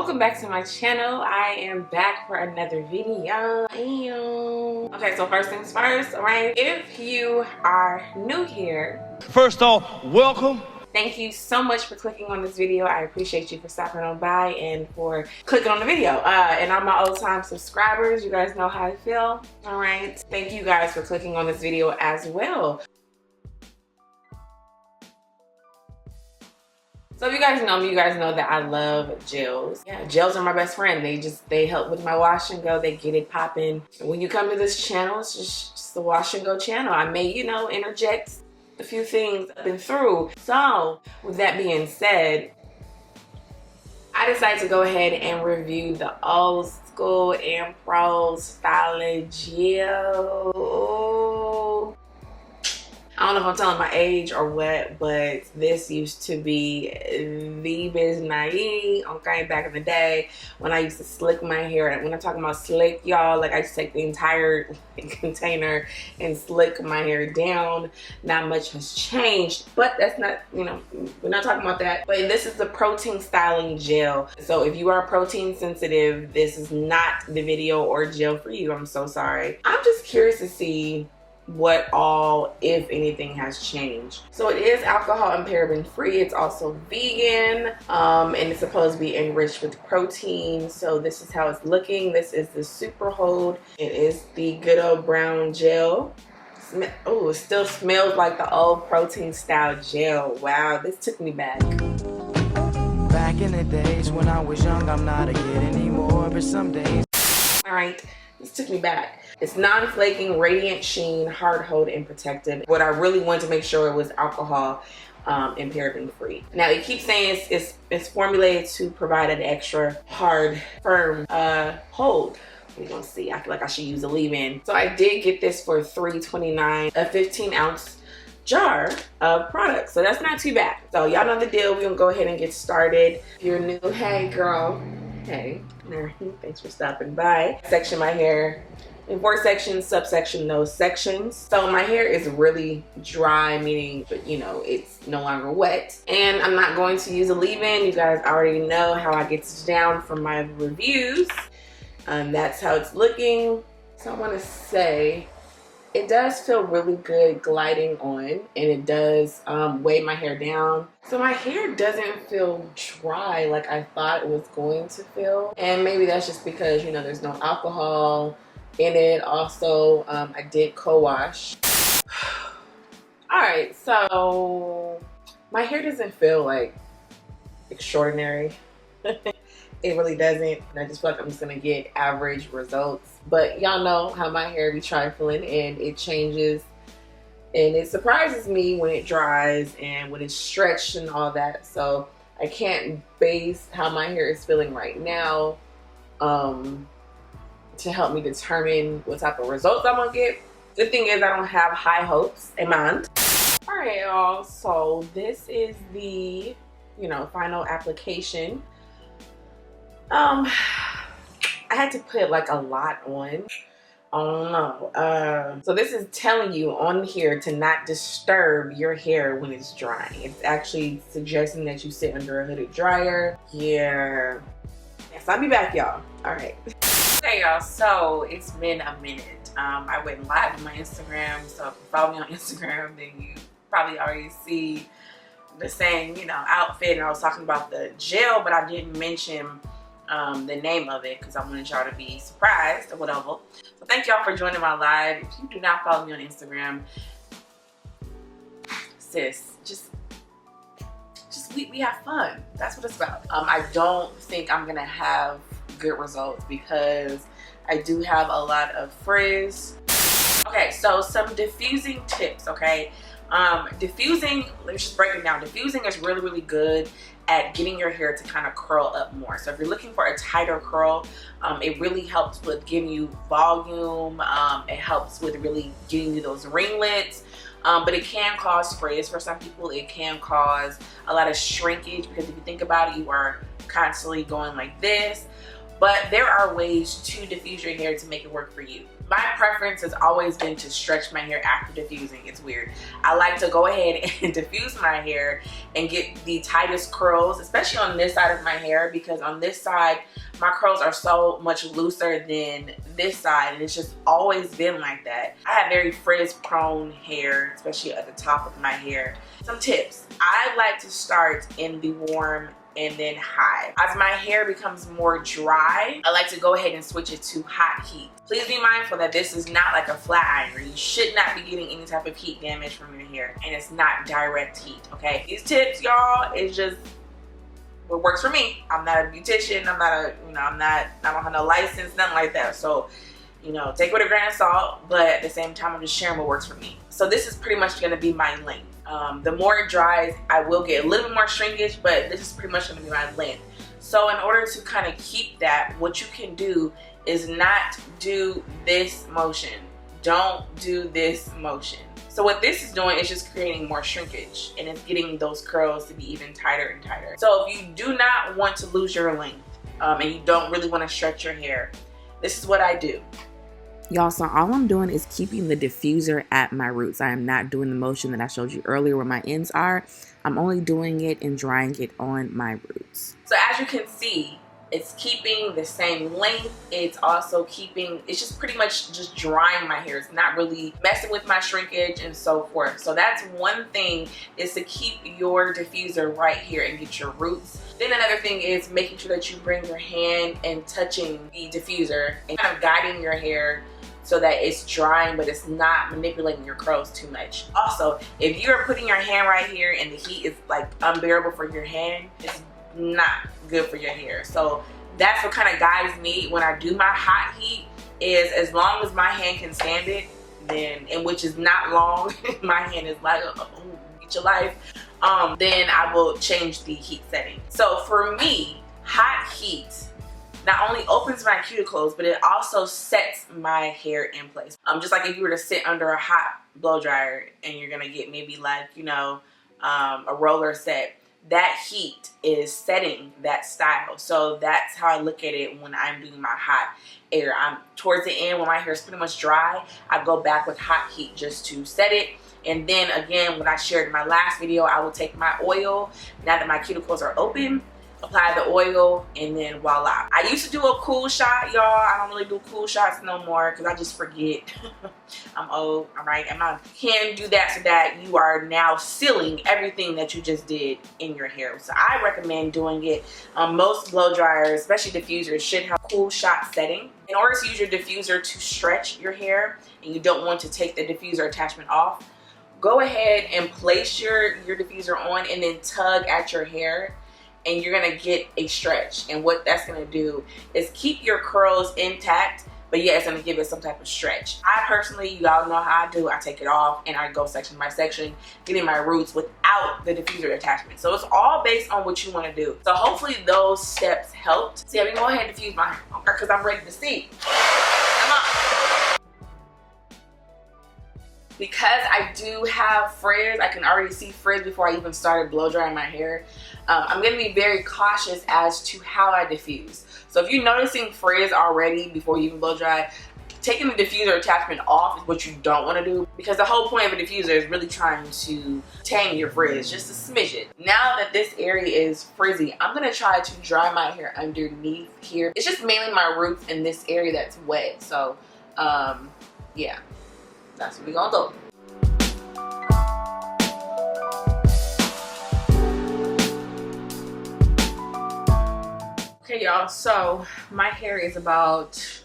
welcome back to my channel. I am back for another video. Okay, so first things first, alright? If you are new here, first off, welcome. Thank you so much for clicking on this video. I appreciate you for stopping on by and for clicking on the video. And all my old time subscribers, you guys know how I feel. Alright, thank you guys for clicking on this video as well. So if you guys know me, you guys know that I love gels. Yeah, gels are my best friend. They help with my wash and go. They get it popping. When you come to this channel, it's just the wash and go channel. I may, you know, interject a few things up and through. So with that being said, I decided to go ahead and review the old school Ampro Styl gel. I don't know if I'm telling my age or what, but this used to be the business, okay, back in the day when I used to slick my hair. And when I'm talking about slick, y'all, like I used to take the entire container and slick my hair down. Not much has changed, but that's not, you know, we're not talking about that. But this is the protein styling gel. So if you are protein sensitive, this is not the video or gel for you. I'm so sorry. I'm just curious to see what all, if anything, has changed. So it is alcohol and paraben free. It's also vegan, and it's supposed to be enriched with protein. So this is how it's looking. This is the super hold. It is the good old brown gel. Oh, it still smells like the old protein style gel. Wow, this took me back. Back in the days when I was young, I'm not a kid anymore, but some days. All right, this took me back. It's non-flaking, radiant sheen, hard hold, and protected. What I really wanted to make sure it was alcohol and paraben free. Now it keeps saying it's formulated to provide an extra hard, firm hold. We're gonna see. I feel like I should use a leave-in. So I did get this for $3.29, a 15-ounce jar of product. So that's not too bad. So y'all know the deal. We're gonna go ahead and get started. If you're new, hey girl, hey, thanks for stopping by. Section my hair in 4 sections, subsection those sections. So my hair is really dry, meaning, you know, it's no longer wet. And I'm not going to use a leave-in. You guys already know how I get this down from my reviews. That's how it's looking. So I want to say, it does feel really good gliding on, and it does weigh my hair down. So my hair doesn't feel dry like I thought it was going to feel. And maybe that's just because, you know, there's no alcohol in it. Also, I did co-wash. All right, so my hair doesn't feel like extraordinary. It really doesn't. And I just feel like I'm just gonna get average results. But y'all know how my hair be trifling and it changes. And it surprises me when it dries and when it's stretched and all that. So I can't base how my hair is feeling right now to help me determine what type of results I'm gonna get. The thing is, I don't have high hopes in mind. All right, y'all, so this is the, you know, final application. I had to put like a lot on. I don't know. So this is telling you on here to not disturb your hair when it's drying. It's actually suggesting that you sit under a hooded dryer. Yeah. Yes, I'll be back, y'all. All right. Okay, y'all, so it's been a minute. I went live on my Instagram, so if you follow me on Instagram, then you probably already see the same, you know, outfit. And I was talking about the gel, but I didn't mention the name of it because I wanted y'all to be surprised or whatever. So thank y'all for joining my live. If you do not follow me on Instagram, sis, just we have fun. That's what it's about. I don't think I'm gonna have good results because I do have a lot of frizz. Okay, so some diffusing tips, okay? Diffusing, let's just break it down. Diffusing is really, really good at getting your hair to kind of curl up more. So if you're looking for a tighter curl, it really helps with giving you volume. It helps with really getting you those ringlets. But it can cause frizz for some people. It can cause a lot of shrinkage because if you think about it, you are constantly going like this. but there are ways to diffuse your hair to make it work for you. My preference has always been to stretch my hair after diffusing. It's weird. I like to go ahead and diffuse my hair and get the tightest curls, especially on this side of my hair, because on this side, my curls are so much looser than this side, and it's just always been like that. I have very frizz prone hair, especially at the top of my hair. Some tips. I like to start in the warm and then high. As my hair becomes more dry, I like to go ahead and switch it to hot heat. Please be mindful that this is not like a flat iron. You should not be getting any type of heat damage from your hair, and it's not direct heat, okay? These tips, y'all, is just what works for me. I'm not a beautician, I'm not a, I don't have no license, nothing like that. So, take it with a grain of salt, but at the same time, I'm just sharing what works for me. So this is pretty much gonna be my length. The more it dries, I will get a little bit more shrinkage, but this is pretty much gonna be my length. So in order to kind of keep that, what you can do is not do this motion. Don't do this motion. So what this is doing is just creating more shrinkage, and it's getting those curls to be even tighter and tighter. So if you do not want to lose your length, and you don't really want to stretch your hair, this is what I do. Y'all, so all I'm doing is keeping the diffuser at my roots. I am not doing the motion that I showed you earlier where my ends are. I'm only doing it and drying it on my roots. So as you can see, it's keeping the same length. It's also keeping, it's just pretty much just drying my hair. It's not really messing with my shrinkage and so forth. So that's one thing, is to keep your diffuser right here and get your roots. Then another thing is making sure that you bring your hand and touching the diffuser and kind of guiding your hair so that it's drying, but it's not manipulating your curls too much. Also, if you're putting your hand right here and the heat is like unbearable for your hand, it's not good for your hair. So that's what kind of guides me when I do my hot heat, is as long as my hand can stand it, then, and which is not long, my hand is like, get your life, then I will change the heat setting. So for me, hot heat not only opens my cuticles, but it also sets my hair in place. Just like if you were to sit under a hot blow dryer and you're gonna get maybe like, a roller set, that heat is setting that style. So that's how I look at it when I'm doing my hot air. I'm towards the end, when my hair is pretty much dry, I go back with hot heat just to set it. And then again, when I shared in my last video, I will take my oil, now that my cuticles are open, apply the oil, and then voila. I used to do a cool shot, y'all. I don't really do cool shots no more because I just forget. I'm old, all right? And I can do that so that you are now sealing everything that you just did in your hair. So I recommend doing it. Most blow dryers, especially diffusers, should have cool shot setting. In order to use your diffuser to stretch your hair, and you don't want to take the diffuser attachment off, go ahead and place your diffuser on and then tug at your hair, and you're gonna get a stretch. And what that's gonna do is keep your curls intact, but yeah, it's gonna give it some type of stretch. I personally, you all know how I do, I take it off and I go section by section, getting my roots without the diffuser attachment. So it's all based on what you wanna do. So hopefully those steps helped. So yeah, we can go ahead and diffuse my hair, because I'm ready to see. Come on. Because I do have frizz, I can already see frizz before I even started blow drying my hair. I'm gonna be very cautious as to how I diffuse. So if you're noticing frizz already before you even blow dry, taking the diffuser attachment off is what you don't wanna do, because the whole point of a diffuser is really trying to tame your frizz, just to smidge it. Now that this area is frizzy, I'm gonna try to dry my hair underneath here. It's just mainly my roots in this area that's wet. So yeah, that's what we're gonna do. Okay, y'all, so my hair is about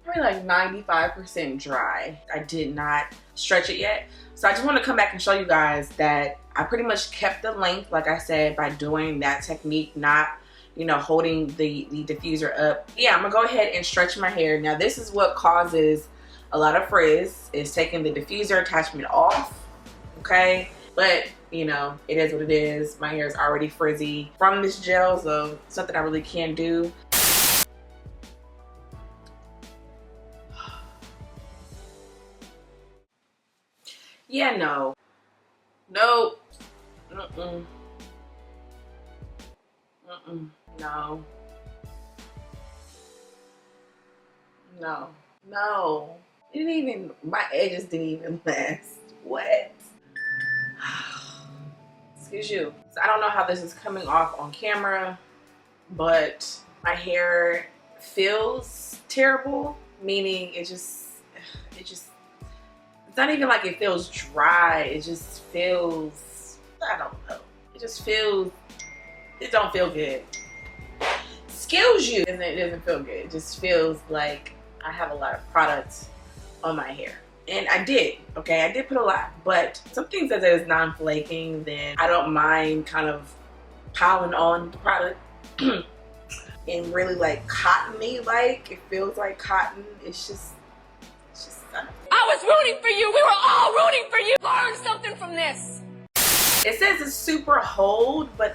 probably like 95% dry. I did not stretch it yet. So I just want to come back and show you guys that I pretty much kept the length, like I said, by doing that technique, not, holding the diffuser up. Yeah, I'm gonna go ahead and stretch my hair. Now this is what causes a lot of frizz, is taking the diffuser attachment off, okay? But it is what it is. My hair is already frizzy from this gel, so it's nothing I really can do. Yeah, no. Nope. No. No. No. It didn't even, my edges didn't even last. What? Excuse you. So I don't know how this is coming off on camera, but my hair feels terrible, meaning it's not even like it feels dry. It just feels, I don't know. It just feels, it don't feel good. Excuse you. It doesn't feel good. It just feels like I have a lot of product on my hair. And I did, okay? I did put a lot, but some things that is non-flaking, then I don't mind kind of piling on the product and really like cottony, like it feels like cotton. It's just I was rooting for you. We were all rooting for you. Learn something from this. It says it's super hold, but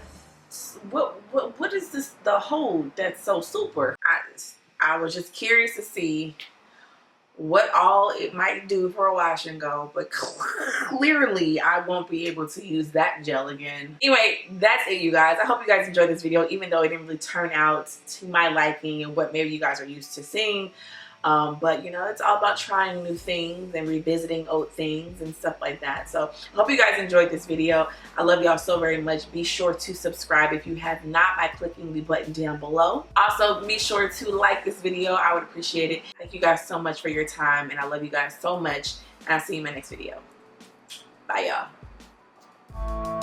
what is this, the hold that's so super? I was just curious to see what all it might do for a wash and go, but clearly I won't be able to use that gel again. Anyway, that's it, you guys. I hope you guys enjoyed this video, even though it didn't really turn out to my liking and what maybe you guys are used to seeing. But you know, it's all about trying new things and revisiting old things and stuff like that. So I hope you guys enjoyed this video. I love y'all so very much. Be sure to subscribe if you have not by clicking the button down below. Also, be sure to like this video. I would appreciate it. Thank you guys so much for your time, and I love you guys so much. And I'll see you in my next video. Bye, y'all.